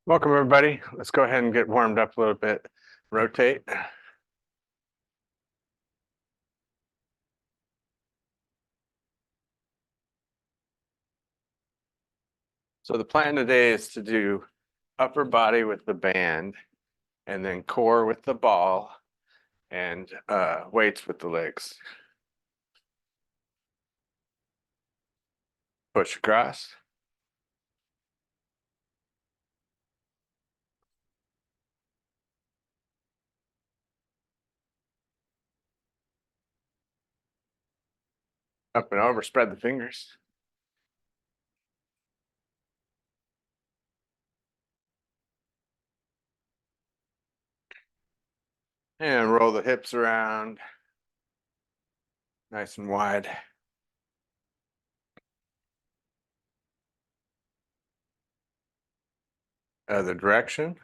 Welcome, everybody. Let's go ahead and get warmed up a little bit. Rotate. So the plan today is to do upper body with the band, and then core with the ball, and weights with the legs. Push across. Up and over, spread the fingers. And roll the hips around. Nice and wide. Other direction.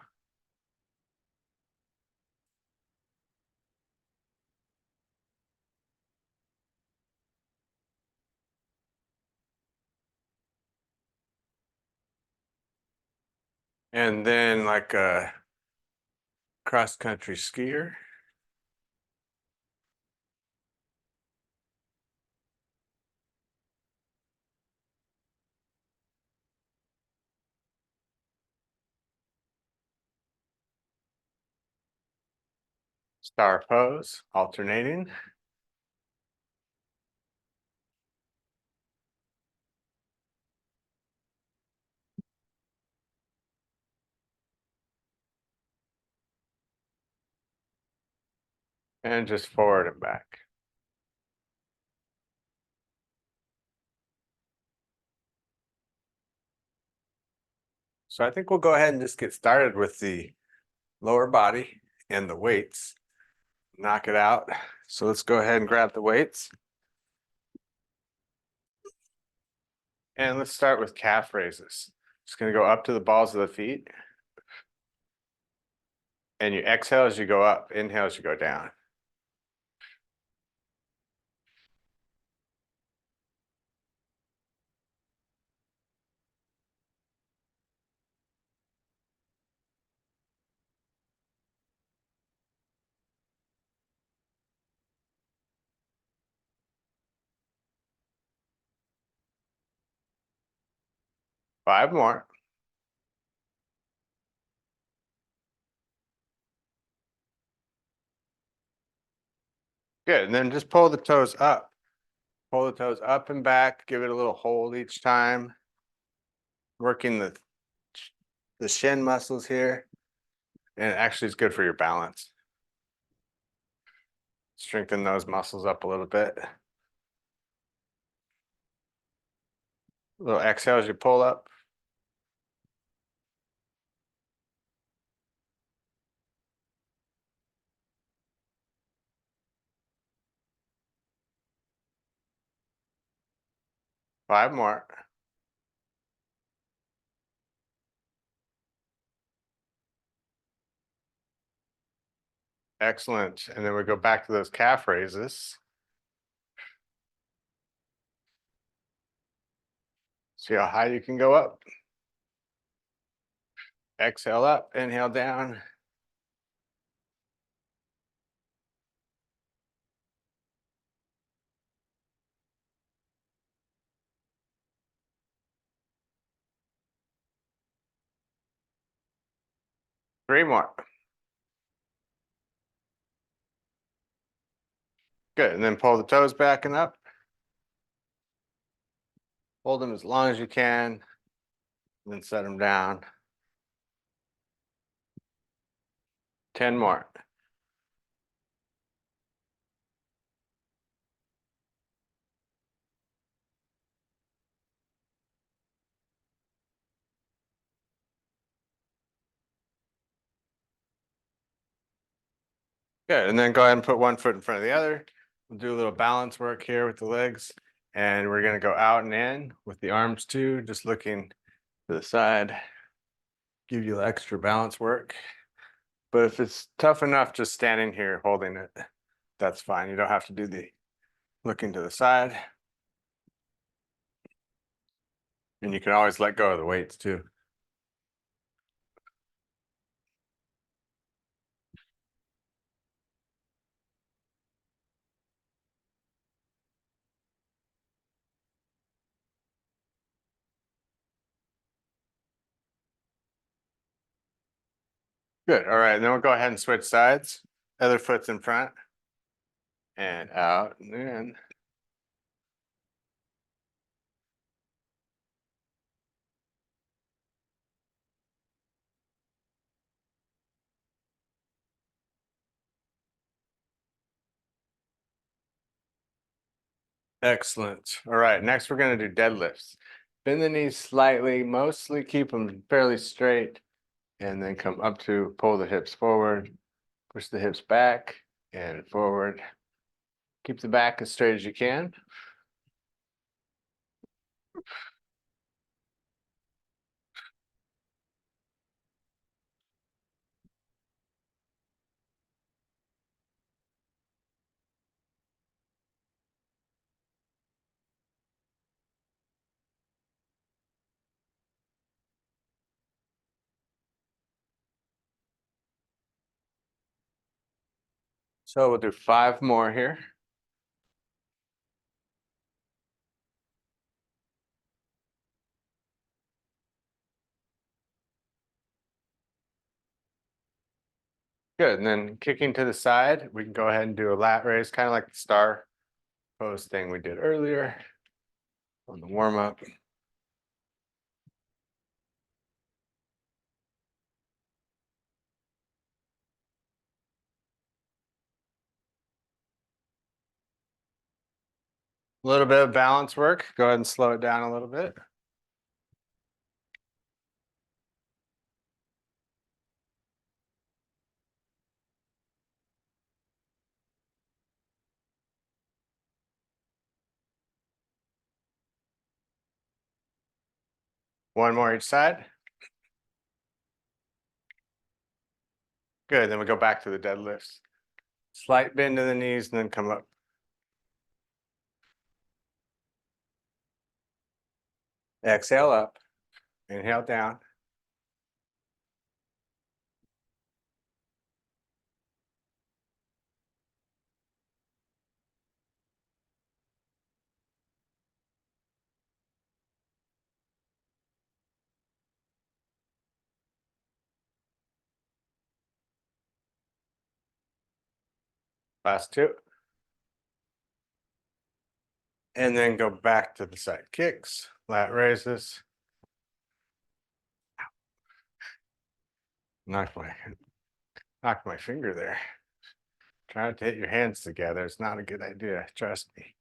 And then like a cross-country skier. Star pose, alternating. And just forward and back. So I think we'll go ahead and just get started with the lower body and the weights. Knock it out. So let's go ahead and grab the weights. And let's start with calf raises. Just gonna go up to the balls of the feet. And you exhale as you go up, inhale as you go down. Five more. Good, and then just pull the toes up. Pull the toes up and back, give it a little hold each time. Working the shin muscles here. And it actually is good for your balance. Strengthen those muscles up a little bit. A little exhale as you pull up. Five more. Excellent. And then we go back to those calf raises. See how high you can go up. Exhale up, inhale down. Three more. Good, and then pull the toes back and up. Hold them as long as you can, and then set them down. 10 more. Good, and then go ahead and put one foot in front of the other. We'll do a little balance work here with the legs, and we're gonna go out and in with the arms too, just looking to the side. Give you extra balance work. But if it's tough enough just standing here holding it, that's fine. You don't have to do the looking to the side. And you can always let go of the weights too. Good. All right. Then we'll go ahead and switch sides. Other foot's in front and out and in. Excellent. All right. Next, we're going to do deadlifts. Bend the knees slightly, mostly keep them fairly straight, and then come up to pull the hips forward, push the hips back and forward. Keep the back as straight as you can. So we'll do 5 more here. Good. And then kicking to the side, we can go ahead and do a lat raise, kind of like the star pose thing we did earlier on the warm up. A little bit of balance work. Go ahead and slow it down a little bit. One more each side. Good. Then we go back to the deadlifts. Slight bend to the knees and then come up. Exhale up. Inhale down. Last 2. And then go back to the side kicks, lat raises. Knocked my finger there. Trying to hit your hands together is not a good idea, trust me.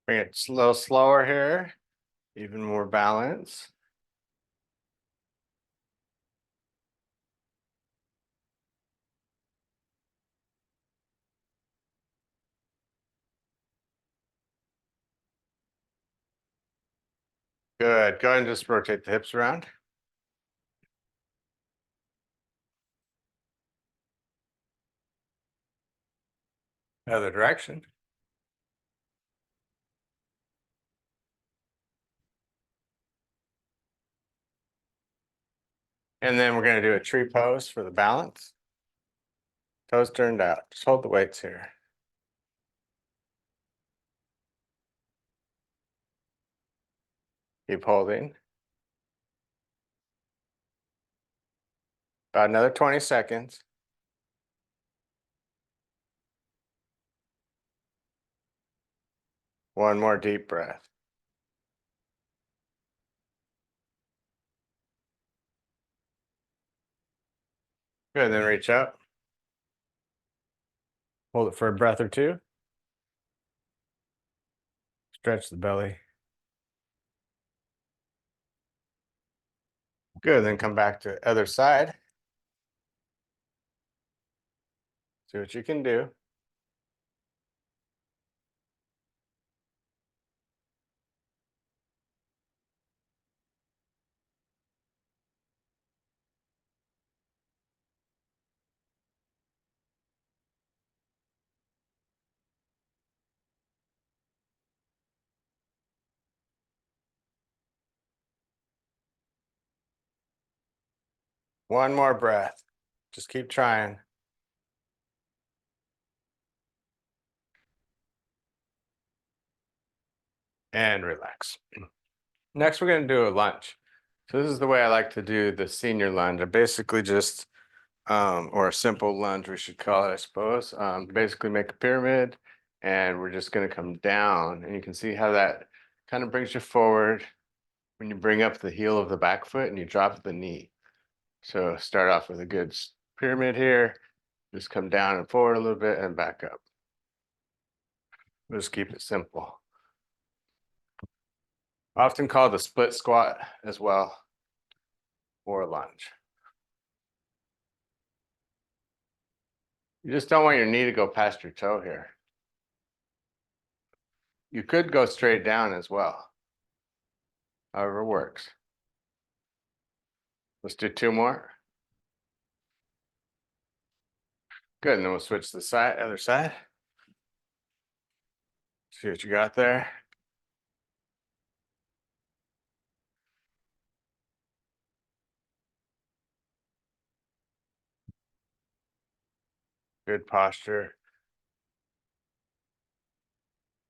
Bring it a little slower here, even more balance. Good. Go ahead and just rotate the hips around. Other direction. And then we're going to do a tree pose for the balance. Toes turned out. Just hold the weights here. Keep holding. About another 20 seconds. One more deep breath. Good. Then reach up. Hold it for a breath or 2. Stretch the belly. Good. Then come back to other side. See what you can do. One more breath. Just keep trying. And relax. Next, we're going to do a lunge. So this is the way I like to do the senior lunge. I basically just, or a simple lunge, we should call it, I suppose. Basically make a pyramid, and we're just going to come down. And you can see how that kind of brings you forward when you bring up the heel of the back foot and you drop the knee. So start off with a good pyramid here. Just come down and forward a little bit and back up. We'll just keep it simple. Often called a split squat as well, or a lunge. You just don't want your knee to go past your toe here. You could go straight down as well, however works. Let's do two more. Good, and then we'll switch to the other side. See what you got there. Good posture.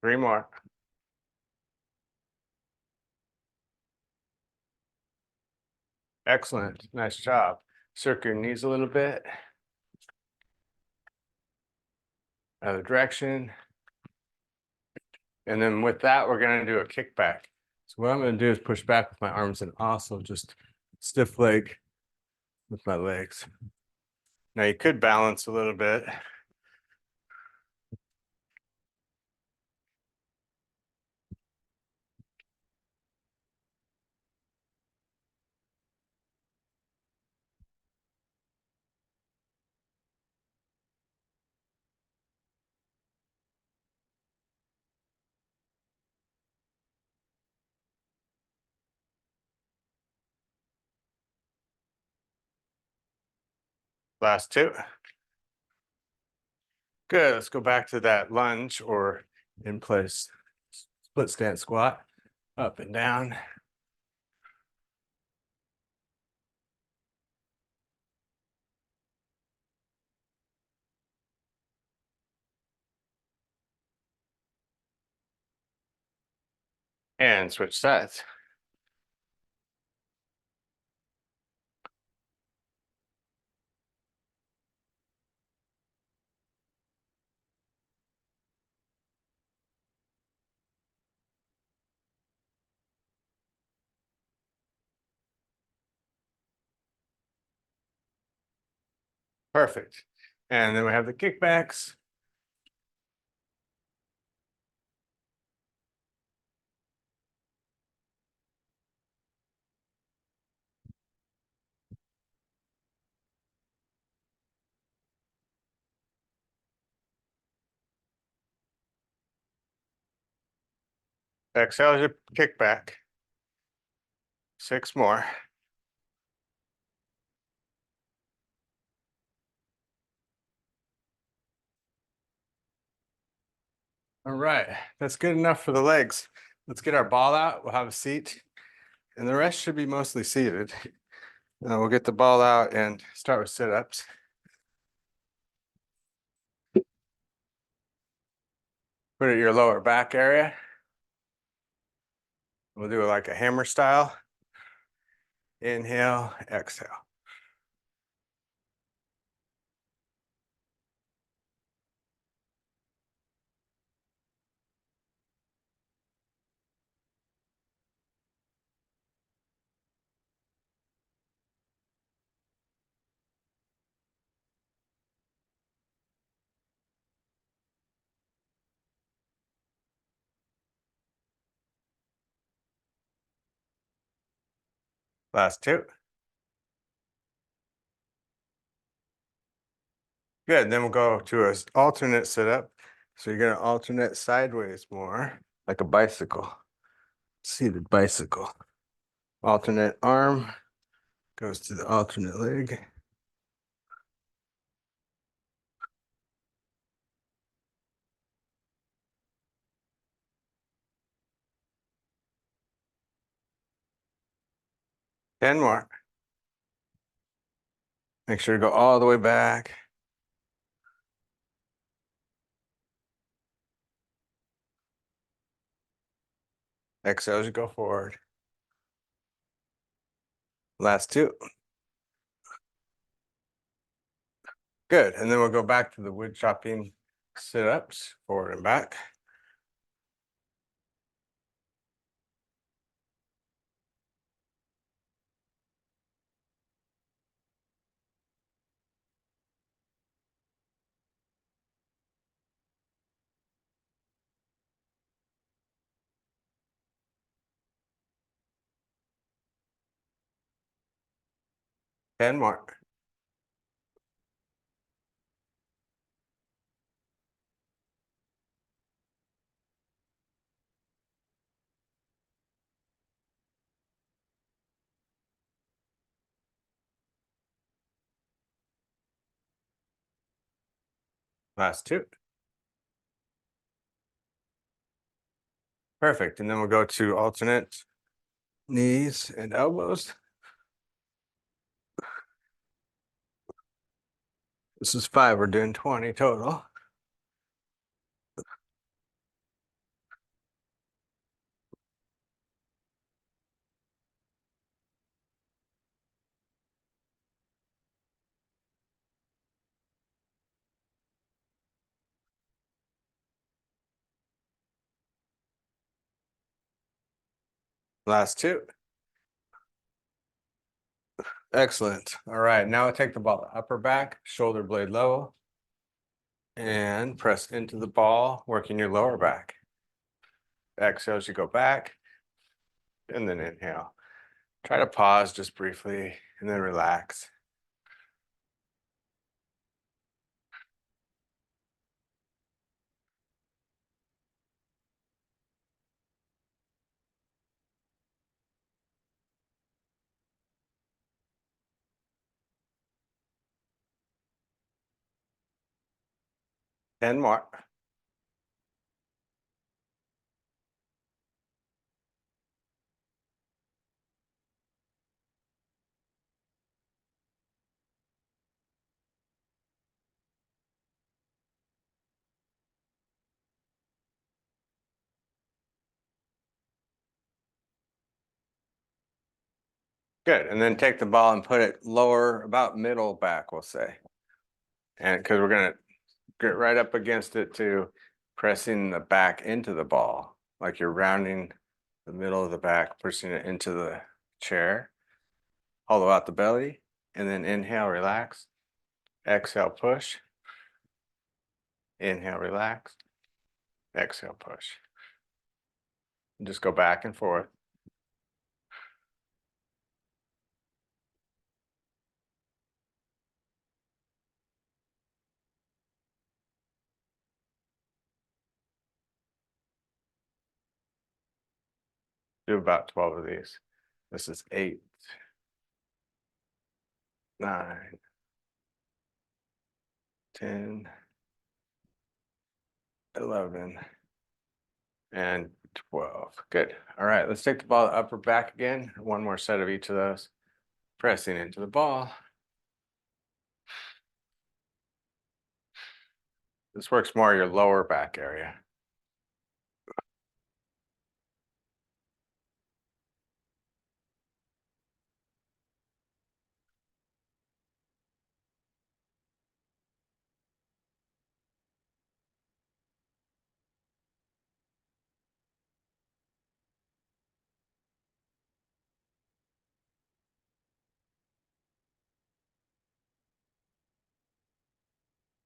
Three more. Excellent, nice job. Circle your knees a little bit. Other direction. And then with that, we're gonna do a kickback. So what I'm gonna do is push back with my arms and also just stiff leg with my legs. Now you could balance a little bit. Last two. Good, let's go back to that lunge or in place split stance squat, up and down. And switch sides. Perfect. And then we have the kickbacks. Exhale your kickback. Six more. All right, that's good enough for the legs. Let's get our ball out. We'll have a seat, and the rest should be mostly seated. We'll get the ball out and start with sit-ups. Put it at your lower back area. We'll do it like a hammer style. Inhale, exhale. Last two. Good, then we'll go to an alternate sit-up. So you're gonna alternate sideways more, like a bicycle, seated bicycle. Alternate arm goes to the alternate leg. Ten more. Make sure to go all the way back. Exhale as you go forward. Last two. Good. And then we'll go back to the wood chopping sit-ups, forward and back. And more. Last two. Perfect. And then we'll go to alternate knees and elbows. This is 5. We're doing 20 total. Last two. Excellent. All right. Now I take the ball upper back, shoulder blade level, and press into the ball, working your lower back. Exhale as you go back, and then inhale. Try to pause just briefly, and then relax. And more. Good. And then take the ball and put it lower, about middle back, we'll say. And because we're going to get right up against it to pressing the back into the ball, like you're rounding the middle of the back, pushing it into the chair, hollow out the belly, and then inhale, relax. Exhale, push. Inhale, relax. Exhale, push. And just go back and forth. Do about 12 of these. This is 8, 9, 10, 11, and 12. Good. All right, let's take the ball upper back again. One more set of each of those. Pressing into the ball. This works more your lower back area.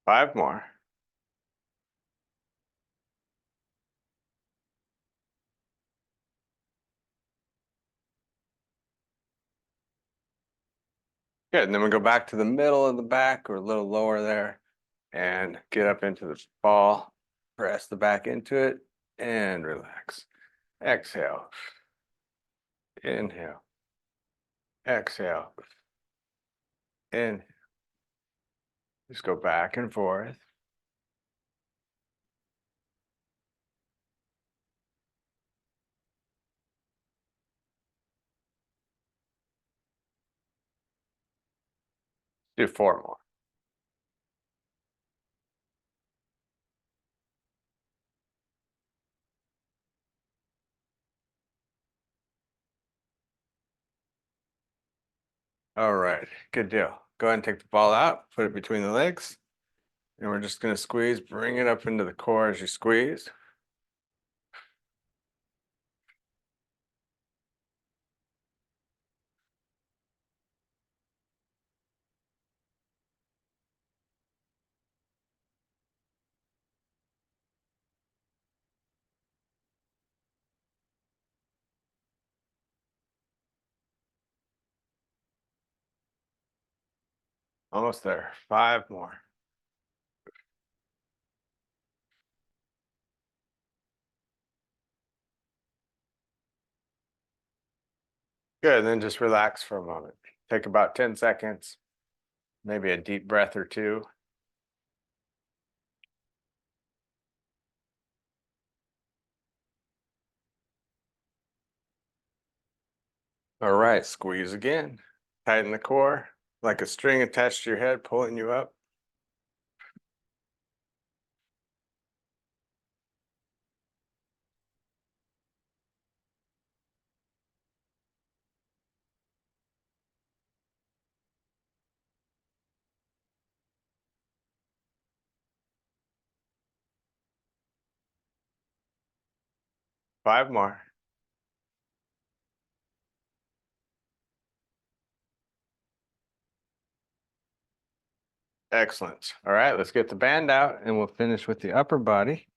Five more. Good. And then we go back to the middle of the back or a little lower there and get up into the ball. Press the back into it and relax. Exhale. Inhale. Exhale. Inhale. Just go back and forth. Do 4 more. All right, good deal. Go ahead and take the ball out, put it between the legs, and we're just gonna squeeze, bring it up into the core as you squeeze. Almost there. 5 more. Good, and then just relax for a moment. Take about 10 seconds, maybe a deep breath or two. All right, squeeze again. Tighten the core, like a string attached to your head, pulling you up. Five more. Excellent. All right, let's get the band out and we'll finish with the upper body.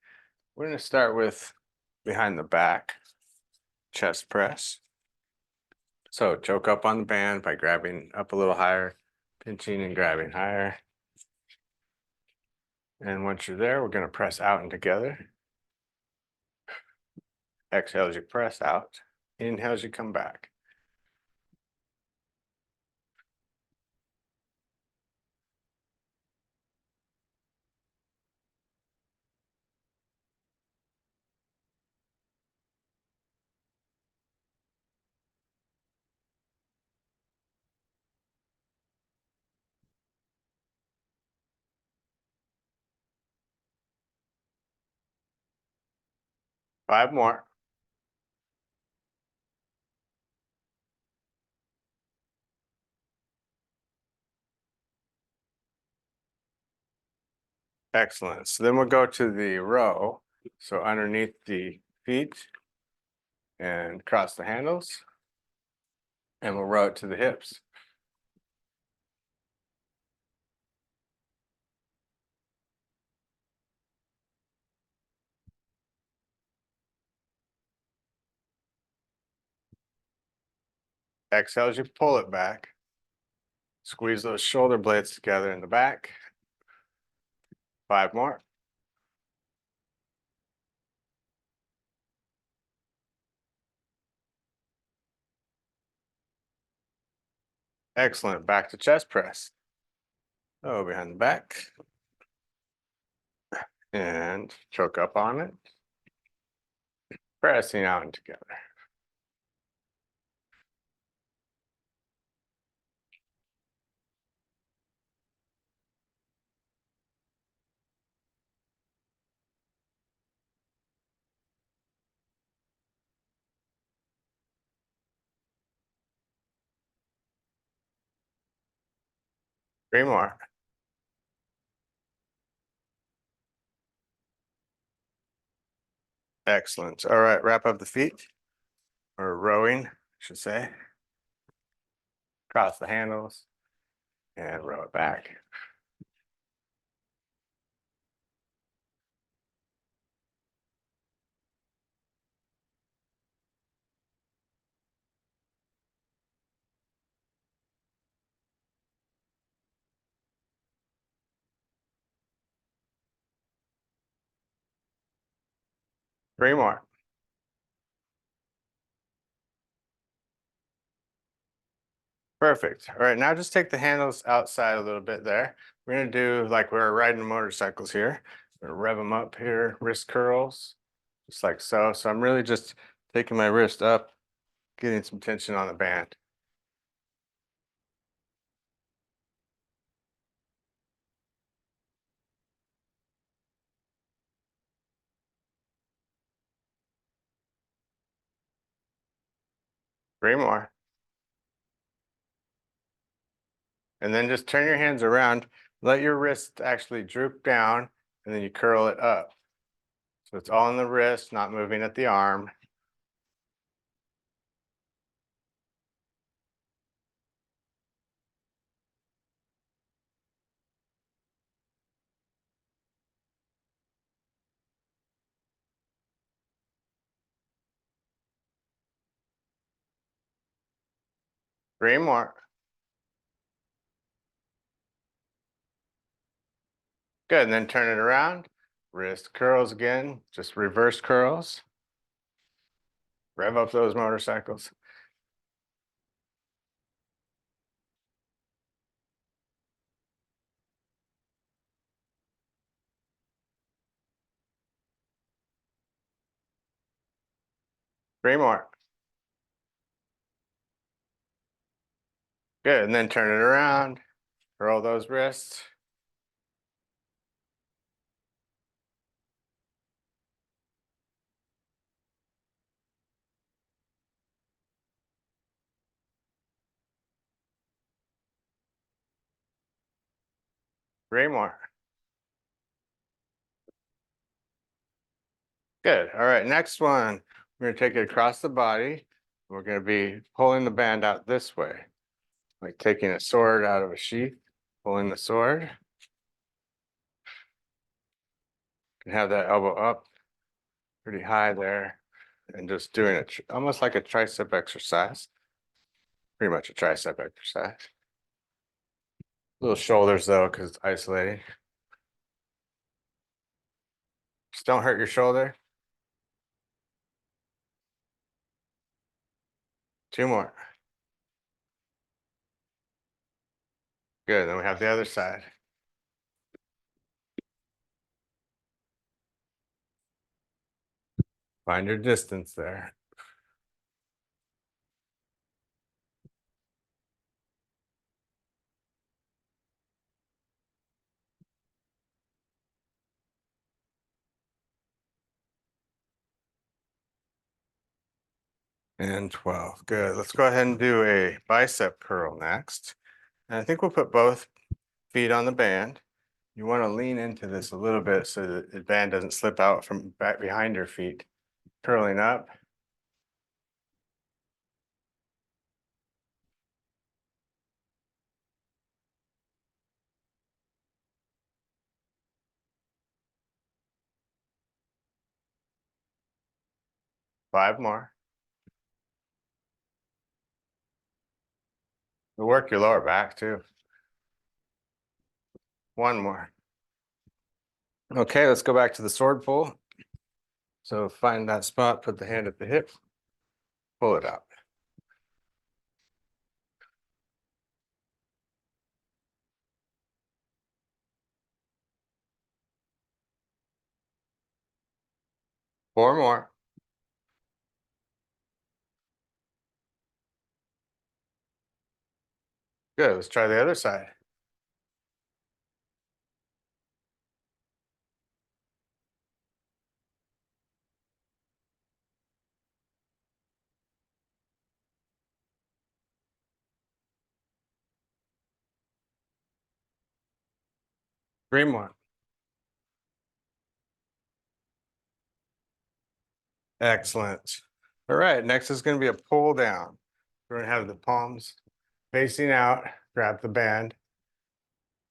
We're going to start with behind the back, chest press. So choke up on the band by grabbing up a little higher, pinching and grabbing higher. And once you're there, we're going to press out and together. Exhale as you press out. Inhale as you come back. Five more. Excellent. So then we'll go to the row. So underneath the feet and cross the handles. And we'll row it to the hips. Exhale as you pull it back. Squeeze those shoulder blades together in the back. Five more. Excellent. Back to chest press. Oh, behind the back. And choke up on it. Pressing out and together. 3 more. Excellent. All right, wrap up the feet, or rowing, I should say. Cross the handles and row it back. 3 more. Perfect. All right, now just take the handles outside a little bit there. We're gonna do like we're riding motorcycles here. We're gonna rev them up here, wrist curls, just like so. So I'm really just taking my wrist up, getting some tension on the band. Three more. And then just turn your hands around, let your wrist actually droop down, and then you curl it up. So it's all in the wrist, not moving at the arm. Three more. Good, and then turn it around. Wrist curls again, just reverse curls. Rev up those motorcycles. Three more. Good, and then turn it around. Curl those wrists. Three more. Good. All right, next one. We're gonna take it across the body. We're gonna be pulling the band out this way, like taking a sword out of a sheath, pulling the sword. You can have that elbow up pretty high there and just doing it almost like a tricep exercise. Pretty much a tricep exercise. Little shoulders though, because it's isolating. Just don't hurt your shoulder. Two more. Good, then we have the other side. Find your distance there. And 12. Good. Let's go ahead and do a bicep curl next. And I think we'll put both feet on the band. You want to lean into this a little bit so that the band doesn't slip out from back behind your feet. Curling up. Five more. You'll work your lower back too. One more. Okay, let's go back to the sword pull. So find that spot, put the hand at the hip, pull it out. Four more. Good, let's try the other side. Three more. Excellent. All right, next is going to be a pull down. We're going to have the palms facing out, grab the band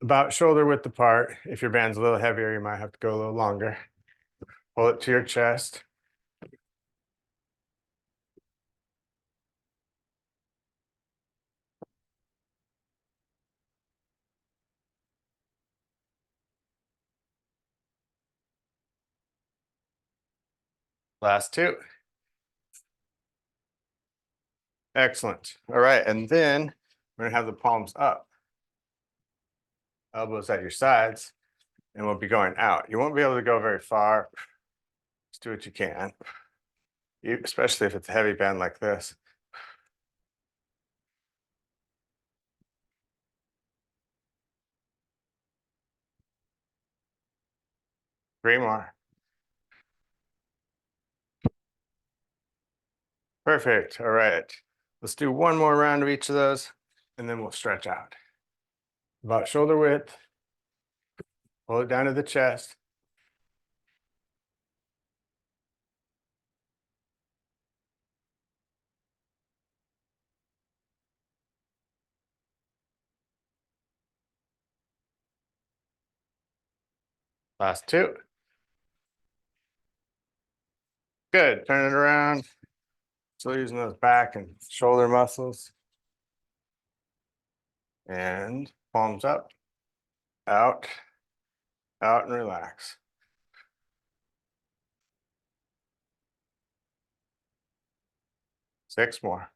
about shoulder width apart. If your band's a little heavier, you might have to go a little longer. Pull it to your chest. Last two. Excellent. All right, and then we're going to have the palms up, elbows at your sides, and we'll be going out. You won't be able to go very far. Just do what you can, especially if it's a heavy band like this. Three more. Perfect. All right. Let's do one more round of each of those, and then we'll stretch out. About shoulder width. Pull it down to the chest. Last two. Good. Turn it around. Still using those back and shoulder muscles. And palms up, out, out, and relax. Six more.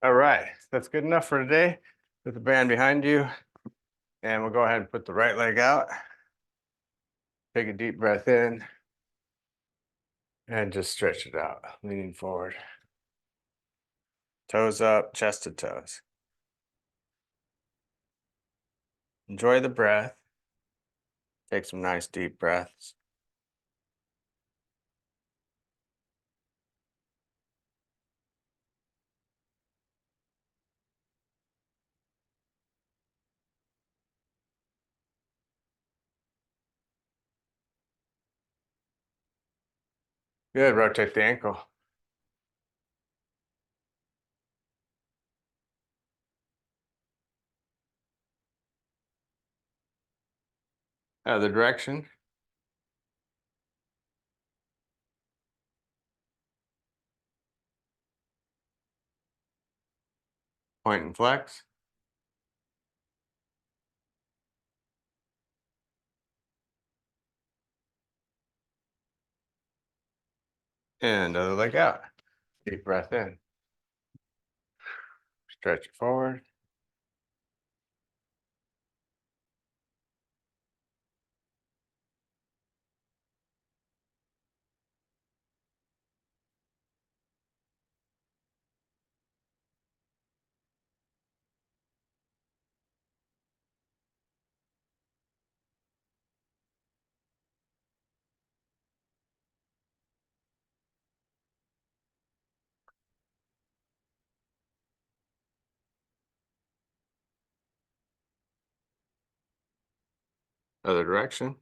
All right, that's good enough for today. Put the band behind you, and we'll go ahead and put the right leg out. Take a deep breath in, and just stretch it out, leaning forward. Toes up, chest to toes. Enjoy the breath. Take some nice deep breaths. Good, rotate the ankle. Other direction. Point and flex. And other leg out. Deep breath in. Stretch it forward. Other direction.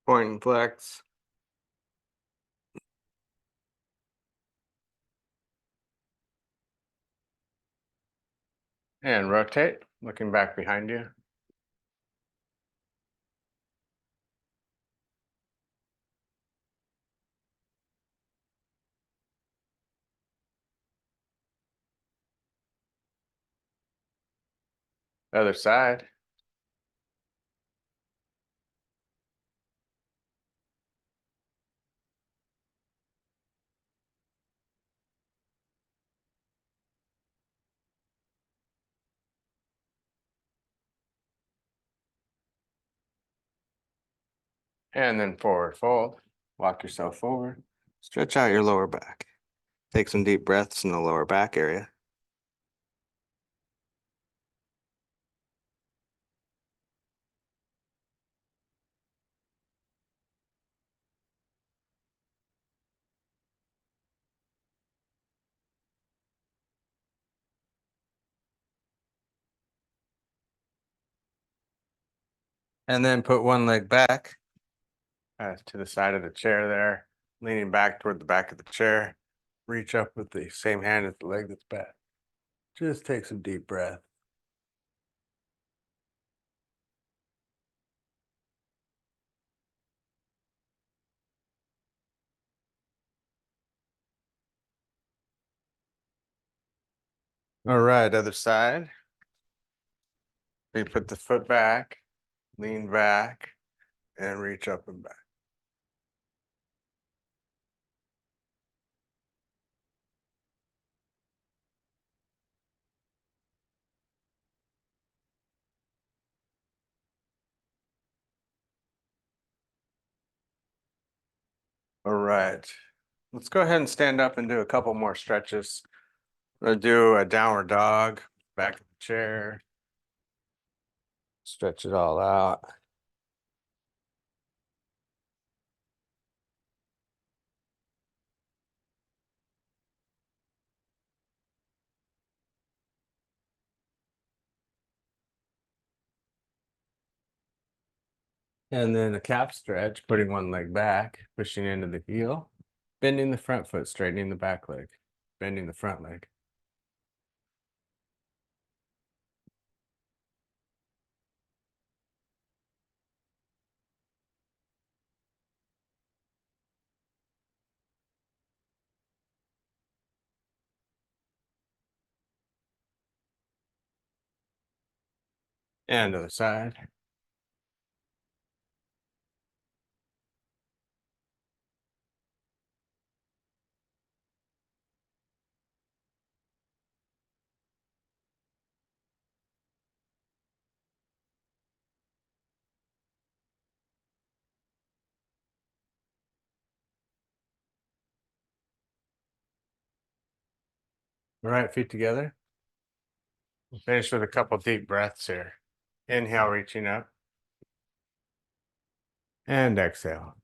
Point and flex. And rotate, looking back behind you. Other side. And then forward fold. Walk yourself forward. Stretch out your lower back. Take some deep breaths in the lower back area. And then put one leg back to the side of the chair there, leaning back toward the back of the chair. Reach up with the same hand as the leg that's back. Just take some deep breath. All right, other side. You put the foot back, lean back, and reach up and back. All right, let's go ahead and stand up and do a couple more stretches. I'm gonna do a downward dog, back of the chair. Stretch it all out. And then a calf stretch, putting one leg back, pushing into the heel, bending the front foot, straightening the back leg, bending the front leg. And other side. All right, feet together. Finish with a couple deep breaths here. Inhale, reaching up. And exhale.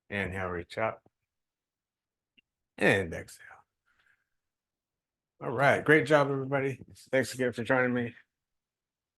Inhale, reach up. And exhale. All right, great job, everybody. Thanks again for joining me.